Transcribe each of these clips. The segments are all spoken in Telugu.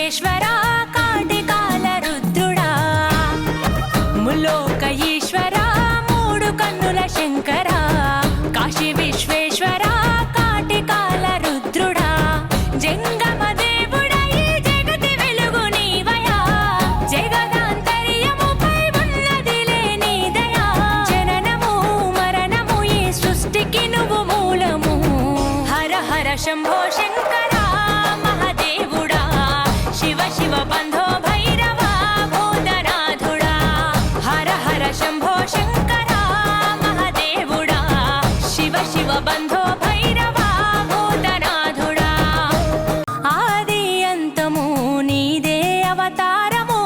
విశ్వేశ్వర కాటికాల రుద్రుడా ములోక ఈశ్వర మూడు కన్నుల శంకర కాశీ విశ్వేశ్వర కాటికాల రుద్రుడా జంగమ దేవుడా ఈ జగతి వెలుగు నీవయా జగదాంతర్యముపై ఉన్నదిలే నీ దయా జననము మరణము ఈ సృష్టికి నువ్వు మూలము హర హర శంభో శంకర శివ బంధో భైరవ భూతనాథుడా హర హర శంభో శంకర మహదేవుడా శివ శివ బంధో భైరవ భూతనాథుడా ఆది అంతము నీదే అవతారము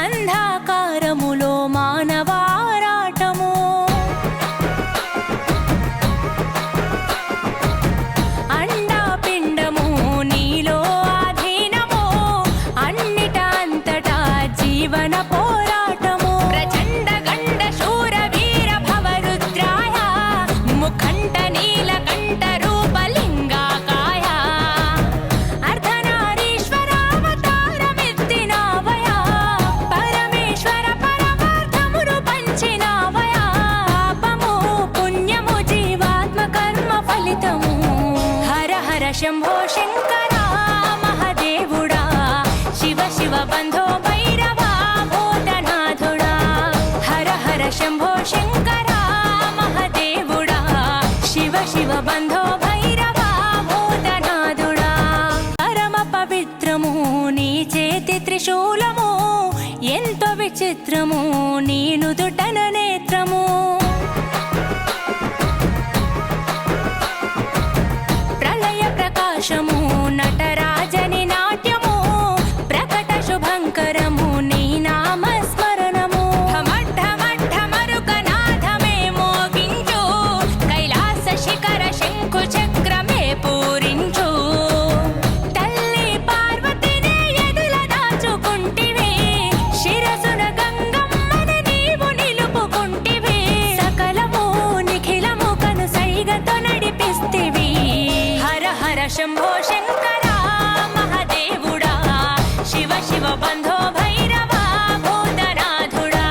అంధకారములో మానవారాటము అండాపిండము నీలో జీవన పోరాటము ప్రచండ గండ శూర వీర భవరుద్రాయ ముఖంట నీలకంఠ రూపలింగాకాయ అర్ధనారీశ్వరావతారమెత్తినావయా పరమేశ్వర పరమార్థమును పంచినావయా పాపము పుణ్యము జీవాత్మ కర్మ ఫలితము హర హర శంభో శంకర మహదేవుడా శివ శివ బంధో శంభో శంకర మహదేవుడా శివ శివ బంధో భైరవ భూతనాథుడా పరమ పవిత్రము నీ చేతి త్రిశూలము ఎంతో విచిత్రము నీ నుదుటన నేత్రము ప్రళయ ప్రకాశము నటరాజని నాట్యము ప్రకట శుభంకరము నీ నామస్మరణము శిఖర శంకు చక్రమే పూరించు తల్లి పార్వతినే ఎదుల దాచుకుంటివి శిరసున గంగమ్మన నీవు నిలుపుకుంటివి సకలము నిఖిలము కను సైగతో నడిపిస్తివి హర హర శంభో శంకర మహదేవుడా శివ శివ బంధో భైరవ భూతనాథుడా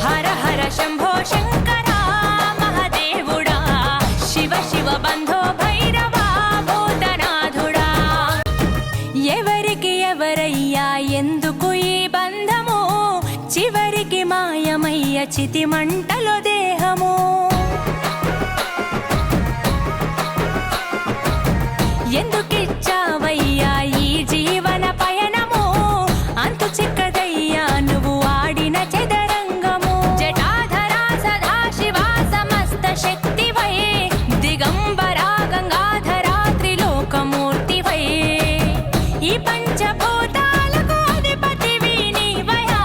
హర హర శంభో శంకర శివ బంధో భైరవ భూతనాథుడా ఎవరికి ఎవరయ్యా ఎందుకు ఈ బంధము చివరికి మాయమయ్య చితి మంటలో దేహము ఎందుకిచ్చావయ్యా ఈ జీవన పయనము అంతు చిక్కదయ్యా నువ్వు ఆడిన చదరంగము జటాధరా సదా శివ సమస్త శక్తివై దిగంబరా గంగాధరా త్రిలోకమూర్తివై ఈ పంచభూతాలకు అధిపతివి నీవయా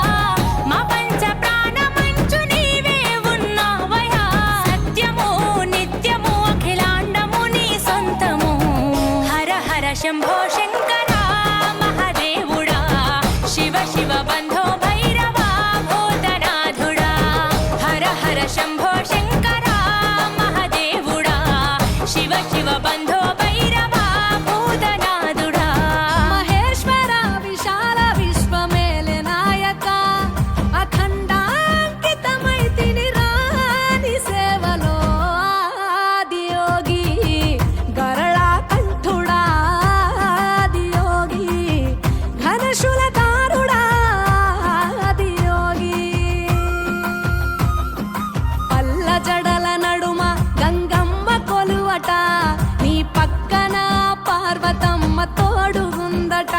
మా పంచ ప్రాణమంచు నీవే ఉన్నావయా సత్యము నిత్యము అఖిలాండము నీ సొంతము హర హర శంభో శంకర మహదేవుడా శివ శివ బంధో భైరవ భూతనాథుడా హర హర శంభో శంకర మహదేవుడా శివ శివ బంధో భైరవ భూతనాథుడా మహేశ్వర విశాల విశ్వమేలే నాయక అఖండాంకితమైతిని రాని సేవలో ఆదియోగి గరళా కంఠుడా ఆదియోగి ఘనశూలధారుడా ఆదియోగి పల్ల జడల నడుమ గంగమ్మ కొలువట నీ పక్కన పార్వతమ్మ తోడుగుందట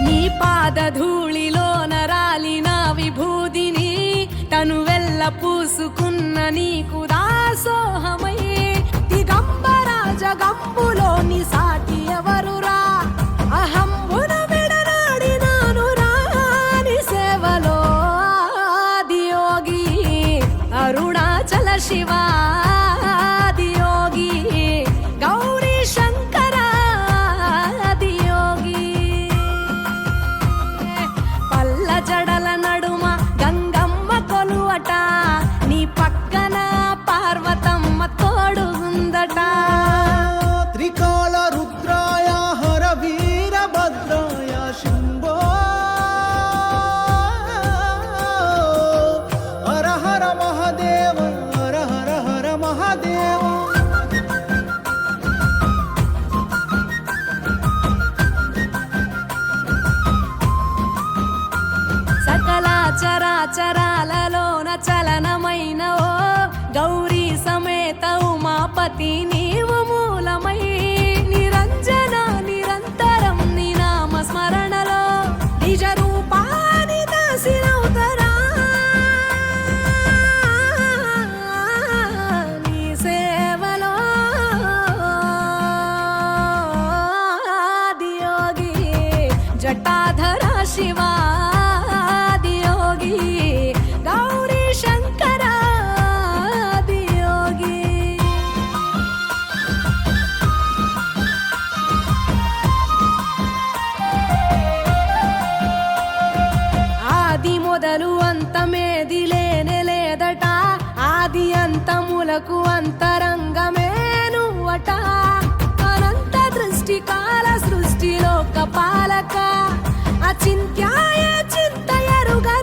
నీ పాదధూళిలో నరాలిన విభూదిని తను వెల్ల పూసుకున్న నీకు దాసోహమై దిగంబరా జగంబులోని సాటి ఎవరురా అహంబున విడనాడినాను రాని సేవలో ఆదియోగి అరుణాచల శివాదియోగి గౌరీ శంకర జటాధర శివాదియోగి గౌరీ శంకరాదియోగి. ఆది మొదలు అంతమేది లేనే లేదట, ఆది అంతములకు అంతరంగమే నువ్వట. అనంత దృష్టి కాల సృష్టిలో కపాలక అచింత్యాయ చింతయరుగరాని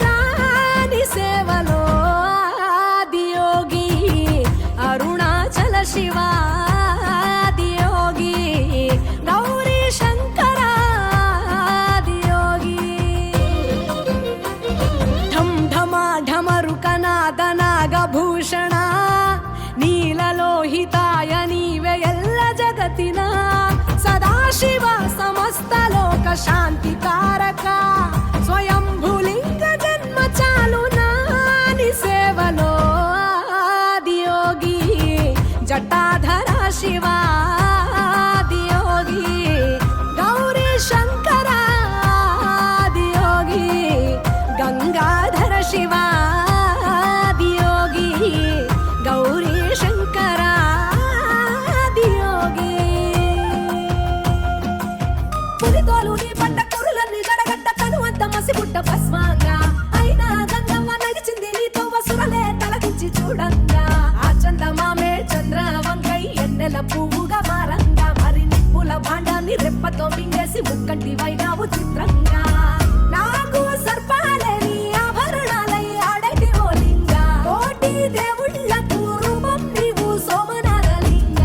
సేవలో ఆదియోగి అరుణాచల శివాదియోగి గౌరీ శంకరాదియోగి. ఢం ఢమా ఢమరుకనాద నాగభూషణ నీలలోహితాయ నీవే ఎల్ల జగతిన సదాశివ సమస్త లోక శాంతికారక స్వయంభులింగ జన్మ చాలునా ని సేవలో ఆదియోగి జటాధర శివాదియోగి గౌరీ శంకరాదియోగి గంగాధర శివాదియోగి గౌరీ శంకరాదియోగి. పులితోలు నీ పడ్డ కురులన్నీ జడగడ్డ కనువంత మసిబుట్ట భస్మంగా అయినా గంగమ్మ నడిచింది నీతో వసురలే తలదించి చూడంగా. ఆ చందమామే చంద్రవంకై ఎన్నెల పువ్వుగా మారంగా మరి నిప్పుల భాండాన్ని రెప్పతో మింగేసి ముక్కంటి వైనావు చిత్రంగా. నాకు సర్పాలే నీ ఆభరణాలై ఆడటి ఓ లింగ కోటి దేవుళ్ళకు రూపం నీవు సోమనారలింగ.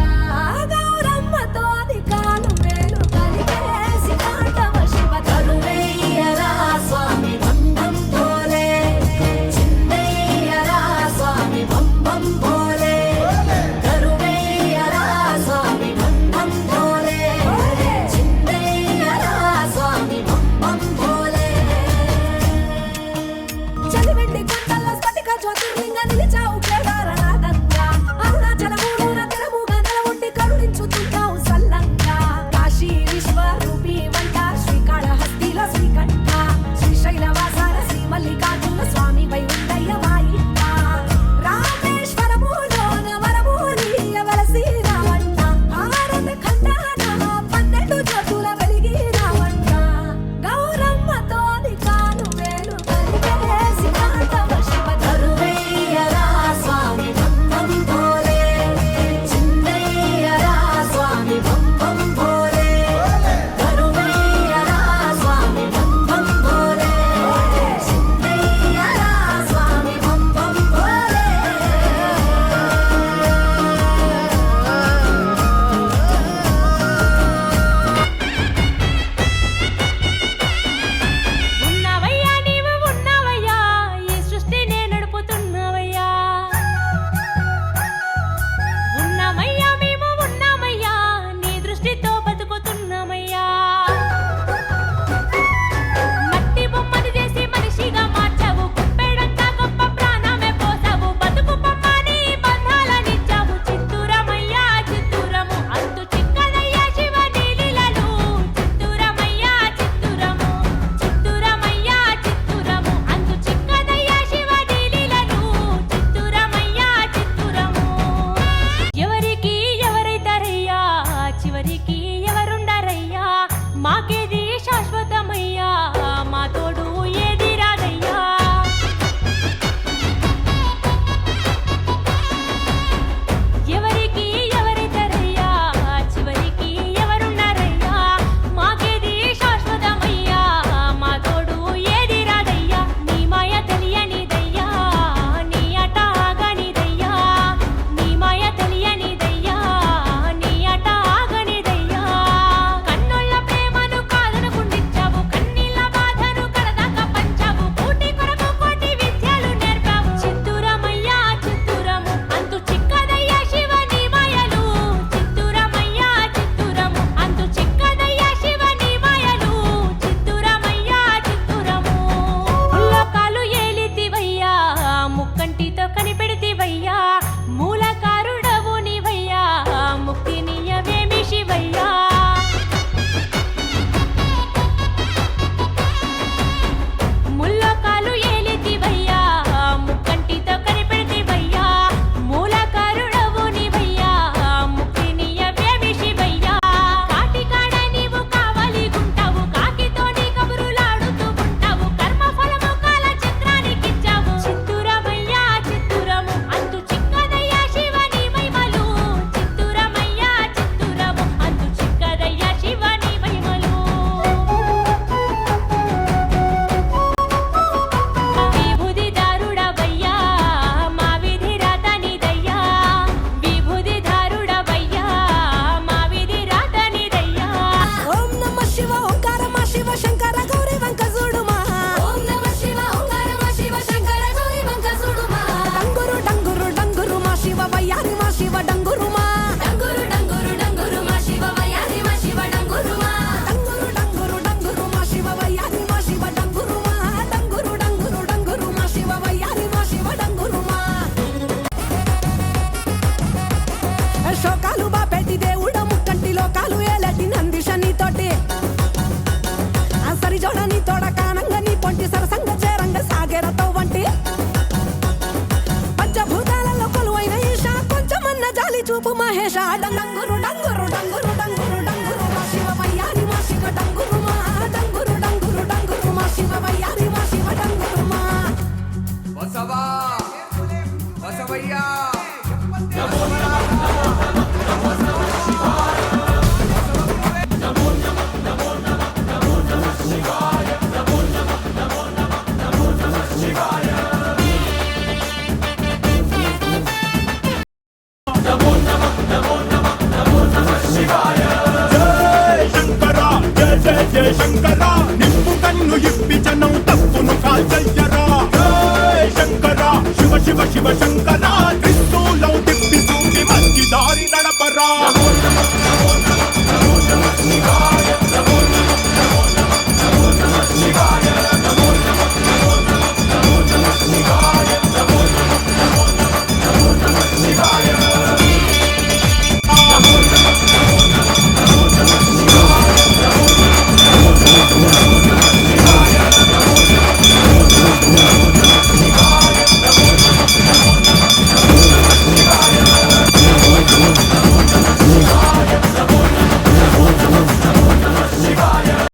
గౌరమ్మతో అధికాలు మేలు కలిగేసి కాండవ శివ తరువయ్యరా స్వామి బంధం భోలే చిన్నయ్యరా స్వామి బంబం భోలే తరువయ్యరా స్వామి బంధం భోలే చిన్నయ్యరా స్వామి బంబం భోలే. చలివెండి కొండల్లో స్ఫటిక జ్యోతిర్లింగ నిలిచావు కేదారనాథంగా. అరుణాచలములోన తెరముగా నిలబొట్టి కరుణించుతుంటావు సల్లంగా. కాశీ విశ్వరూపి వంట శ్రీకాళహస్తిలో శ్రీకంఠ శ్రీశైలవాసాల శ్రీ మల్లికార్జున స్వామి వై ఉండయ్య వాయింట. రామేశ్వరములోన వరమూలియవలసి రావంట. భారత ఖండాన 12 జ్యోతుల వెలిగి రావంట. గౌరమ్మతో అధికాలు వేలు కలిగేసి కాండవ శివ తరువయ్యరా స్వామి బంధం భోలే చిన్నయ్యరా స్వామి బంబం భోలే తరువయ్యరా స్వామి బంధం భోలే చిన్నయ్యరా స్వామి బంబం భోలే. ఉన్నవయ్యా నీవు ఉన్నవయ్యా ఈ సృష్టినే నడుపుతున్నవయ్యా. ఉన్నమయ్యా మేము ఉన్నామయ్యా నీ దృష్టితో బతుకుతున్నామయ్యా. మట్టి బొమ్మను చేసి మనిషిగా మార్చావు, కుప్పెడంతా గొప్ప ప్రాణమే పోసావు. బతుకు బొమ్మని బంధాలనిచ్చావు, చిత్తూరమయ్యా చిత్తూరము అంతు చిక్కనయ్యా శివ నీలీలలు. చిత్తూరమయ్యా చిత్తూరము చిత్తూరమయ్యా చిత్తూరము అంతు చిక్కనయ్యా శివ నీలీలలు. చిత్తూరమయ్యా చిత్తూరము. ఎవరికి ఎవరైతారయ్యా చివరికి ఎవరుండారయ్యా. మాకేది శాశ్వతమయ్యా మా తోడు ఏది రాదయ్యా. ఎవరికి ఎవరైతారయ్యా చివరికి ఎవరున్నారయ్యా. మాకేది శాశ్వతమయ్యా మా తోడు ఏది రాదయ్యా. నీ మాయ తెలియనిదయ్యా నీ అట ఆగనిదయ్యా. నీ మాయ తెలియనిదయ్యా నీ అట ఆగనిదయ్యా. కన్నుల ప్రేమను మహేష డంగురు